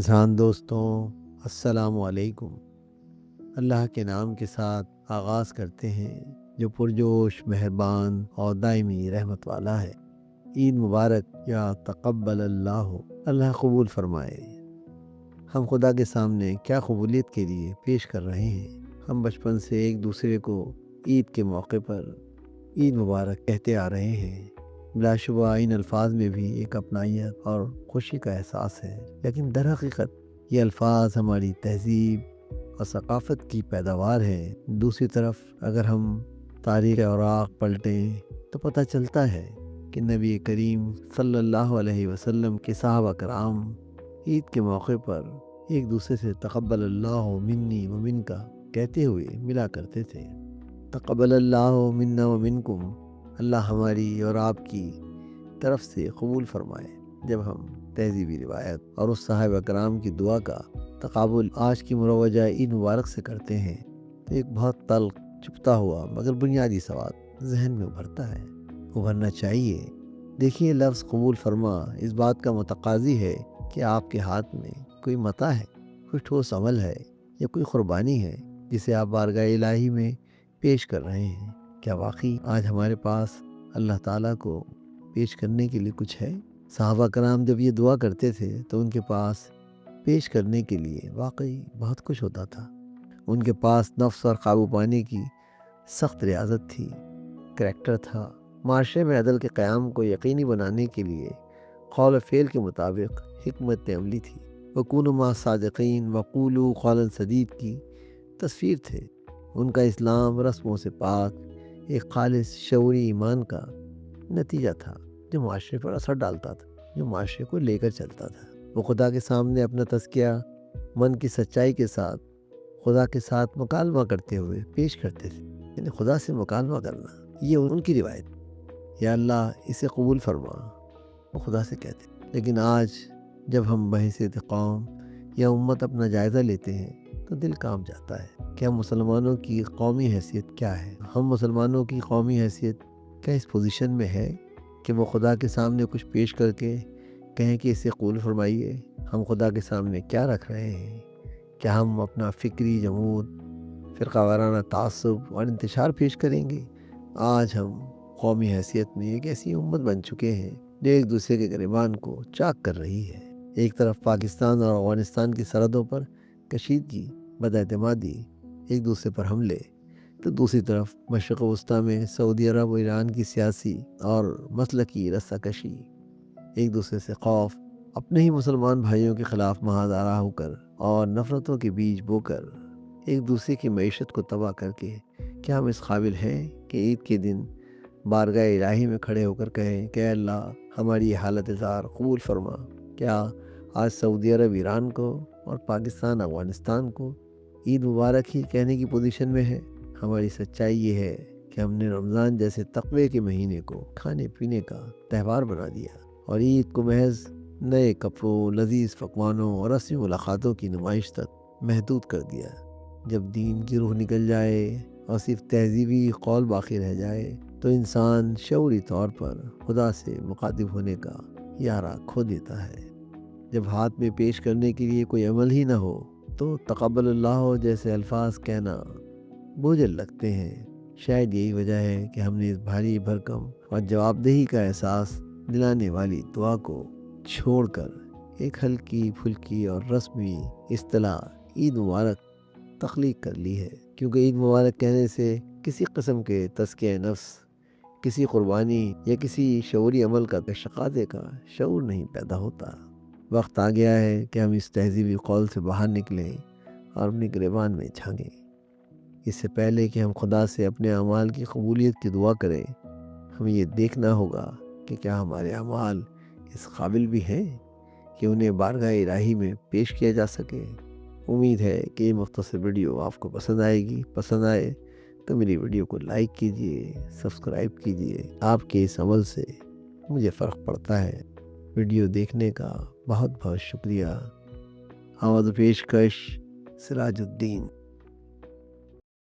رمضان دوستوں، السلام علیکم۔ اللہ کے نام کے ساتھ آغاز کرتے ہیں جو پرجوش، مہربان اور دائمی رحمت والا ہے۔ عید مبارک یا تقبل اللہ، اللہ قبول فرمائے۔ ہم خدا کے سامنے کیا قبولیت کے لیے پیش کر رہے ہیں؟ ہم بچپن سے ایک دوسرے کو عید کے موقع پر عید مبارک کہتے آ رہے ہیں۔ بلا شبہ ان الفاظ میں بھی ایک اپنائیت اور خوشی کا احساس ہے، لیکن در حقیقت یہ الفاظ ہماری تہذیب اور ثقافت کی پیداوار ہے۔ دوسری طرف اگر ہم تاریخ اوراق پلٹیں تو پتہ چلتا ہے کہ نبی کریم صلی اللہ علیہ وسلم کے صحابہ کرام عید کے موقع پر ایک دوسرے سے تقبل اللہ منی و منکا کہتے ہوئے ملا کرتے تھے۔ تقبل اللہ منا و منکم، اللہ ہماری اور آپ کی طرف سے قبول فرمائے۔ جب ہم تہذیبی روایت اور اس صحابہ کرام کی دعا کا تقابل آج کی مروجہ عید مبارک سے کرتے ہیں تو ایک بہت تلخ، چھپتا ہوا مگر بنیادی سوال ذہن میں ابھرنا چاہیے۔ دیکھیے، لفظ قبول فرما اس بات کا متقاضی ہے کہ آپ کے ہاتھ میں کوئی متاع ہے، کوئی ٹھوس عمل ہے یا کوئی قربانی ہے جسے آپ بارگاہ الہی میں پیش کر رہے ہیں۔ کیا واقعی آج ہمارے پاس اللہ تعالیٰ کو پیش کرنے کے لیے کچھ ہے؟ صحابہ کرام جب یہ دعا کرتے تھے تو ان کے پاس پیش کرنے کے لیے واقعی بہت کچھ ہوتا تھا۔ ان کے پاس نفس اور قابو پانے کی سخت ریاضت تھی، کریکٹر تھا۔ معاشرے میں عدل کے قیام کو یقینی بنانے کے لیے قول و فعل کے مطابق حکمت عملی تھی۔ وَكُونُوا مَعَ الصَّادِقِينَ وَقُولُوا قَوْلًا سَدِيدًا کی تصویر تھے۔ ان کا اسلام رسموں سے پاک ایک خالص شعوری ایمان کا نتیجہ تھا جو معاشرے پر اثر ڈالتا تھا، جو معاشرے کو لے کر چلتا تھا۔ وہ خدا کے سامنے اپنا تزکیہ من کی سچائی کے ساتھ خدا کے ساتھ مکالمہ کرتے ہوئے پیش کرتے تھے، یعنی خدا سے مکالمہ کرنا، یہ ان کی روایت۔ یا اللہ اسے قبول فرما، وہ خدا سے کہتے۔ لیکن آج جب ہم بحیثیت قوم یا امت اپنا جائزہ لیتے ہیں تو دل کانپ جاتا ہے کہ ہم مسلمانوں کی قومی حیثیت کیا ہے؟ ہم مسلمانوں کی قومی حیثیت کیا اس پوزیشن میں ہے کہ وہ خدا کے سامنے کچھ پیش کر کے کہیں کہ اسے قبول فرمائیے؟ ہم خدا کے سامنے کیا رکھ رہے ہیں؟ کیا ہم اپنا فکری جمود، فرقہ وارانہ تعصب اور انتشار پیش کریں گے؟ آج ہم قومی حیثیت میں ایک ایسی امت بن چکے ہیں جو ایک دوسرے کے گریبان کو چاک کر رہی ہے۔ ایک طرف پاکستان اور افغانستان کی سرحدوں پر کشیدگی، بد-اعتمادی، ایک دوسرے پر حملے، تو دوسری طرف مشرق وسطیٰ میں سعودی عرب و ایران کی سیاسی اور مسلکی رسہ کشی، ایک دوسرے سے خوف، اپنے ہی مسلمان بھائیوں کے خلاف محاذ آرا ہو کر اور نفرتوں کے بیج بو کر ایک دوسرے کی معیشت کو تباہ کر کے کیا ہم اس قابل ہیں کہ عید کے دن بارگاہ الہی میں کھڑے ہو کر کہیں کہ اے اللہ ہماری یہ حالت زار قبول فرما؟ کیا آج سعودی عرب ایران کو اور پاکستان افغانستان کو عید مبارک ہی کہنے کی پوزیشن میں ہے؟ ہماری سچائی یہ ہے کہ ہم نے رمضان جیسے تقوی کے مہینے کو کھانے پینے کا تہوار بنا دیا اور عید کو محض نئے کپڑوں، لذیذ پکوانوں اور رسمی ملاقاتوں کی نمائش تک محدود کر دیا۔ جب دین کی روح نکل جائے اور صرف تہذیبی قول باقی رہ جائے تو انسان شعوری طور پر خدا سے مخاطب ہونے کا یارہ کھو دیتا ہے۔ جب ہاتھ میں پیش کرنے کے لیے کوئی عمل ہی نہ ہو تو تقبل اللہ جیسے الفاظ کہنا بوجھل لگتے ہیں۔ شاید یہی وجہ ہے کہ ہم نے اس بھاری بھرکم اور جواب دہی کا احساس دلانے والی دعا کو چھوڑ کر ایک ہلکی پھلکی اور رسمی اصطلاح عید مبارک تخلیق کر لی ہے، کیونکہ عید مبارک کہنے سے کسی قسم کے تزکیہ نفس، کسی قربانی یا کسی شعوری عمل کا تشقاقے کا شعور نہیں پیدا ہوتا۔ وقت آ گیا ہے کہ ہم اس تہذیبی قول سے باہر نکلیں اور اپنی گریبان میں جھانکیں۔ اس سے پہلے کہ ہم خدا سے اپنے اعمال کی قبولیت کی دعا کریں، ہمیں یہ دیکھنا ہوگا کہ کیا ہمارے اعمال اس قابل بھی ہیں کہ انہیں بارگاہ الہی میں پیش کیا جا سکے۔ امید ہے کہ یہ مختصر ویڈیو آپ کو پسند آئے گی۔ پسند آئے تو میری ویڈیو کو لائک کیجئے، سبسکرائب کیجئے۔ آپ کے اس عمل سے مجھے فرق پڑتا ہے۔ ویڈیو دیکھنے کا بہت بہت شکریہ۔ آواز و پیشکش سراج الدین۔